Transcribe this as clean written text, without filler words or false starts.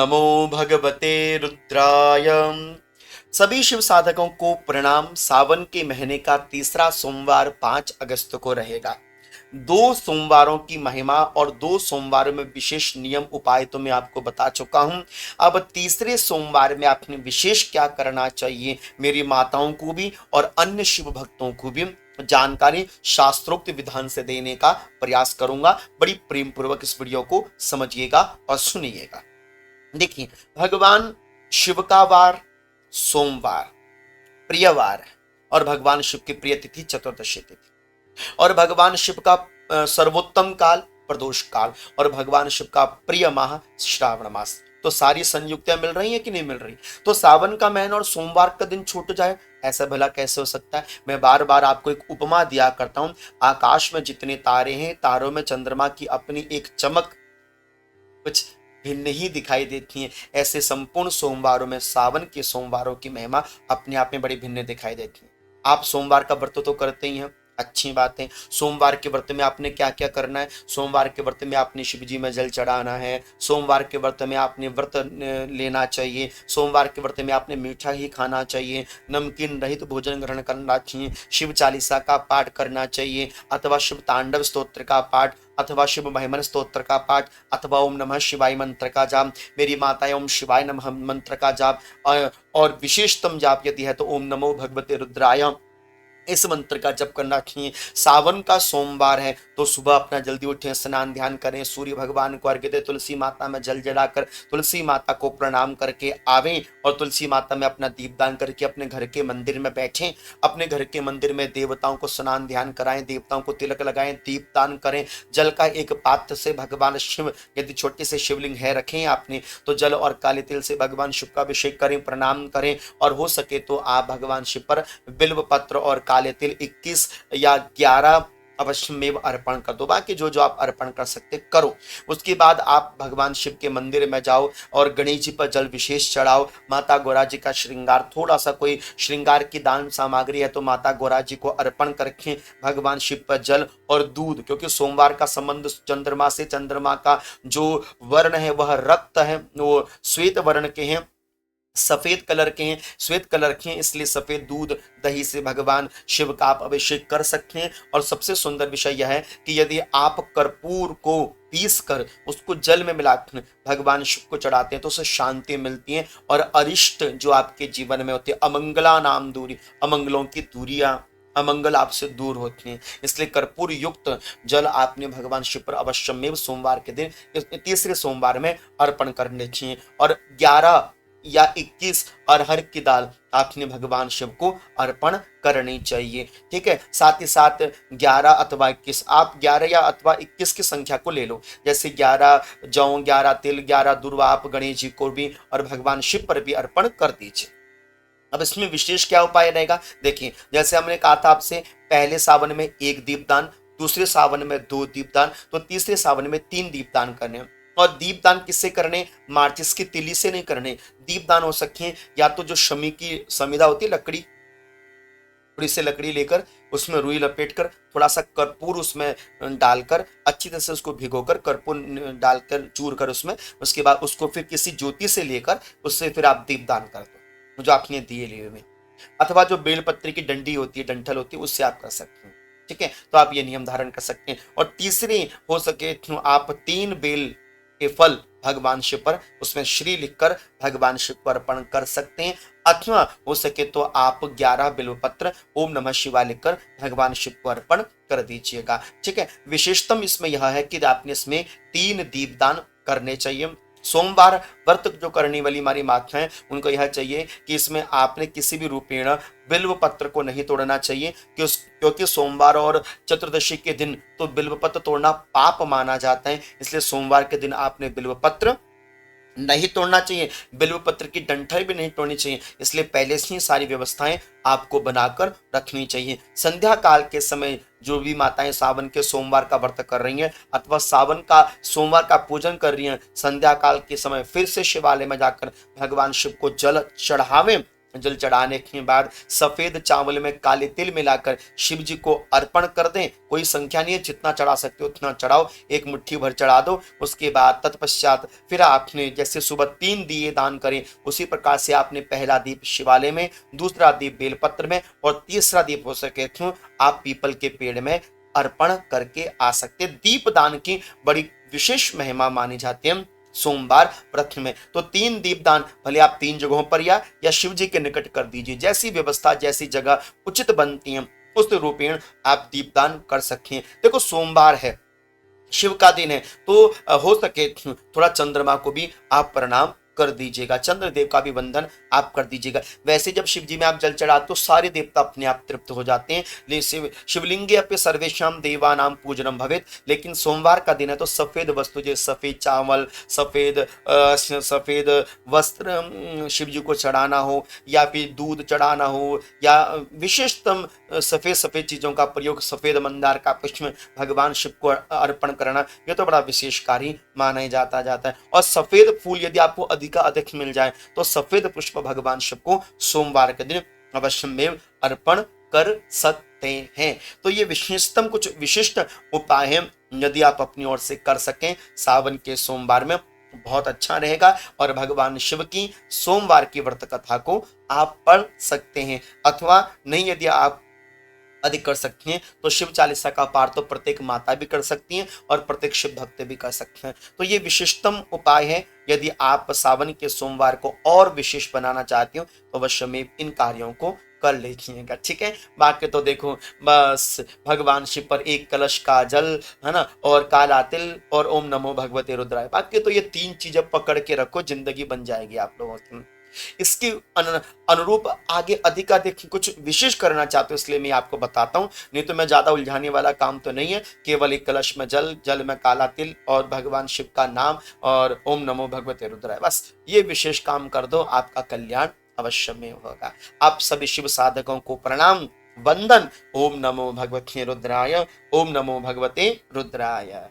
नमो भगवते रुद्राय। सभी शिव साधकों को प्रणाम। सावन के महीने का तीसरा सोमवार 5 अगस्त को रहेगा। 2 सोमवारों की महिमा और 2 सोमवारों में विशेष नियम उपाय तो मैं आपको बता चुका हूं। अब तीसरे सोमवार में आपने विशेष क्या करना चाहिए, मेरी माताओं को भी और अन्य शिव भक्तों को भी जानकारी शास्त्रोक्त विधान से देने का प्रयास करूंगा। बड़ी प्रेम पूर्वक इस वीडियो को समझिएगा और सुनिएगा। देखिए, भगवान शिव का वार सोमवार प्रिय वार है और भगवान शिव की प्रिय तिथि चतुर्दशी तिथि और भगवान शिव का सर्वोत्तम काल प्रदोष काल और भगवान शिव का प्रिय माह श्रावण मास। तो सारी संयुक्तियां मिल रही हैं कि नहीं मिल रही? तो सावन का महीना और सोमवार का दिन छूट जाए, ऐसा भला कैसे हो सकता है? मैं बार बार आपको एक उपमा दिया करता हूं। आकाश में जितने तारे हैं, तारों में चंद्रमा की अपनी एक चमक कुछ भिन्न ही दिखाई देती है। ऐसे संपूर्ण सोमवारों में सावन के सोमवारों की महिमा अपने आप में बड़ी भिन्न दिखाई देती है। आप सोमवार का व्रत तो करते ही हैं, अच्छी बात है। सोमवार के व्रत में आपने क्या क्या करना है? सोमवार के व्रत में आपने शिव जी में जल चढ़ाना है। सोमवार के व्रत में आपने व्रत लेना चाहिए। सोमवार के व्रत में आपने मीठा ही खाना चाहिए, नमकीन रहित भोजन ग्रहण करना चाहिए, शिव चालीसा का पाठ करना चाहिए अथवा शिव तांडव स्तोत्र का पाठ अथवा शिव महिमन स्तोत्र का पाठ अथवा ओम नमः शिवाय मंत्र का जाप, मेरी माताएं ओम शिवाय नमः मंत्र का जाप और विशेषतम जाप यदि है तो ओम नमो भगवते रुद्राय, इस मंत्र का जप करना चाहिए। सावन का सोमवार है तो सुबह अपना जल्दी उठें, स्नान ध्यान करें, सूर्य भगवान को अर्घ्य दें, तुलसी माता में जल जलाकर तुलसी माता को प्रणाम करके आवें और तुलसी माता में अपना दीपदान करके अपने घर के मंदिर में बैठें। अपने घर के मंदिर में देवताओं को स्नान ध्यान कराएं, देवताओं को तिलक लगाएं, दीपदान करें। जल का एक पात्र से भगवान शिव, यदि छोटे से शिवलिंग है रखें आपने, तो जल और काले तिल से भगवान शिव का अभिषेक करें, प्रणाम करें और हो सके तो आप भगवान शिव पर बिल्व पत्र और काले तिल 21 या 11 अवश्य में अर्पण कर दो। बाकी जो जो आप अर्पण कर सकते करो। उसके बाद आप भगवान शिव के मंदिर में जाओ और गणेश जी पर जल विशेष चढ़ाओ। माता गौरा जी का श्रृंगार, थोड़ा सा कोई श्रृंगार की दान सामग्री है तो माता गौरा जी को अर्पण करके भगवान शिव पर जल और दूध, क्योंकि सोमवार का संबंध चंद्रमा से, चंद्रमा का जो वर्ण है वह रक्त है, वो श्वेत वर्ण के हैं, सफेद कलर के हैं, श्वेत कलर के हैं, इसलिए सफेद दूध दही से भगवान शिव का आप अभिषेक कर सकते हैं। और सबसे सुंदर विषय यह है कि यदि आप कर्पूर को पीस कर उसको जल में मिलाकर भगवान शिव को चढ़ाते हैं तो उससे शांति मिलती है और अरिष्ट जो आपके जीवन में होते हैं, अमंगला नाम दूरी, अमंगलों की दूरियां, अमंगल आपसे दूर होती हैं। इसलिए कर्पूर युक्त जल आपने भगवान शिव पर अवश्यमेव सोमवार के दिन तीसरे सोमवार में अर्पण करने चाहिए। और 11 या 21 अरहर की दाल आपने भगवान शिव को अर्पण करनी चाहिए। ठीक है, साथ ही साथ 11 अथवा 21, आप 11 या अथवा 21 की संख्या को ले लो। जैसे 11 जौ, 11 तिल, 11 दुर्वा आप गणेश जी को भी और भगवान शिव पर भी अर्पण कर दीजिए। अब इसमें विशेष क्या उपाय रहेगा? देखिए, जैसे हमने कहा था आपसे, पहले सावन में 1 दीपदान, दूसरे सावन में 2 दीपदान, तो तीसरे सावन में 3 दीपदान करने। और दीपदान किससे करने? माचिस की तिली से नहीं करने। दीपदान हो सके या तो जो शमी की समिधा होती है, लकड़ी, थोड़ी सी लकड़ी लेकर उसमें रुई लपेटकर थोड़ा सा कर्पूर उसमें डालकर अच्छी तरह से उसको भिगोकर कर्पूर डालकर चूर कर उसके बाद उसको फिर किसी ज्योति से लेकर उससे फिर आप दीपदान कर दो जो आपने दिए लिए हुए। अथवा जो बेलपत्री की डंडी होती है, डंठल होती है, उससे आप कर सकते हैं। ठीक है, तो आप ये नियम धारण कर सकते हैं। और तीसरी हो सके तो आप 3 बेल के फल भगवान शिव पर उसमें श्री लिखकर भगवान शिव को अर्पण कर सकते हैं। अथवा हो सके तो आप 11 बिल्वपत्र ओम नमः शिवाय लिखकर भगवान शिव को अर्पण कर दीजिएगा। ठीक है, विशेषतम इसमें यह है कि आपने इसमें 3 दीपदान करने चाहिए। सोमवार व्रत जो करने वाली हमारी माताएं, उनको यह चाहिए कि इसमें आपने किसी भी रूपेण बिल्व पत्र को नहीं तोड़ना चाहिए, क्योंकि सोमवार और चतुर्दशी के दिन तो बिल्व पत्र तोड़ना पाप माना जाता है। इसलिए सोमवार के दिन आपने बिल्व पत्र नहीं तोड़ना चाहिए, बिल्व पत्र की डंठल भी नहीं तोड़नी चाहिए। इसलिए पहले से ही सारी व्यवस्थाएं आपको बनाकर रखनी चाहिए। संध्या काल के समय जो भी माताएं सावन के सोमवार का व्रत कर रही हैं अथवा सावन का सोमवार का पूजन कर रही हैं, संध्या काल के समय फिर से शिवालय में जाकर भगवान शिव को जल चढ़ावें, जल चढ़ाने के बाद सफेद चावल में काले तिल मिलाकर शिव जी को अर्पण कर दें। कोई संख्या नहीं है, जितना चढ़ा सकते हो उतना चढ़ाओ, एक मुट्ठी भर चढ़ा दो। उसके बाद तत्पश्चात फिर आपने जैसे सुबह 3 दिए दान करें, उसी प्रकार से आपने पहला दीप शिवालय में, दूसरा दीप बेलपत्र में और तीसरा दीप हो सके तो आप पीपल के पेड़ में अर्पण करके आ सकते। दीपदान की बड़ी विशेष महिमा मानी जाती है सोमवार व्रत में। तो 3 दीपदान भले आप 3 जगहों पर या शिव जी के निकट कर दीजिए, जैसी व्यवस्था जैसी जगह उचित बनती है उस रूपेण आप दीपदान कर सकते हैं। देखो सोमवार है, शिव का दिन है, तो हो सके थोड़ा चंद्रमा को भी आप प्रणाम कर दीजिएगा, चंद्रदेव का भी वंदन आप कर दीजिएगा। वैसे जब शिव जी में आप जल चढ़ाते तो सारे देवता अपने आप तृप्त हो जाते हैं। लेकिन शिवलिंगे अपने सर्वेशम देवानाम पूजनम भवेत, लेकिन सोमवार का दिन है तो सफेद वस्तु जैसे सफेद चावल, सफेद वस्त्र शिव जी को चढ़ाना हो या फिर दूध चढ़ाना हो या विशेषतम सफेद सफेद चीजों का प्रयोग, सफेद मंदार का पुष्प भगवान शिव को अर्पण करना, यह तो बड़ा विशेषकारी माना जाता है। और सफेद फूल यदि आपको अधिक मिल जाए तो सफेद पुष्प भगवान शिव को सोमवार के दिन अवश्य में अर्पण कर सकते हैं। तो ये विशेषतम कुछ विशिष्ट उपाय हैं, यदि आप अपनी ओर से कर सकें सावन के सोमवार में बहुत अच्छा रहेगा। और भगवान शिव की सोमवार की व्रत कथा को आप पढ़ सकते हैं, अथवा नहीं यदि आप अधिक कर सकती हैं तो शिव चालीसा का पाठ तो प्रत्येक माता भी कर सकती हैं और प्रत्येक शिव भक्त भी कर सकते हैं। तो ये विशिष्टतम उपाय है। यदि आप सावन के सोमवार को और विशेष बनाना चाहती हो तो अवश्य में इन कार्यों को कर लीजिएगा, ठीक है। बाकी तो देखो बस भगवान शिव पर 1 कलश का जल है ना, और काला तिल और ओम नमो भगवते रुद्राय, बाकी तो ये 3 चीजें पकड़ के रखो, जिंदगी बन जाएगी आप लोगों की। इसके अनुरूप आगे अधिक कुछ विशेष करना चाहते हो इसलिए मैं आपको बताता हूं, नहीं तो मैं ज्यादा उलझाने वाला काम तो नहीं है। केवल 1 कलश में जल में काला तिल और भगवान शिव का नाम और ओम नमो भगवते रुद्राय, बस ये विशेष काम कर दो, आपका कल्याण अवश्य में होगा। आप सभी शिव साधकों को प्रणाम वंदन। ओम नमो भगवते रुद्राय, ओम नमो भगवते रुद्राय।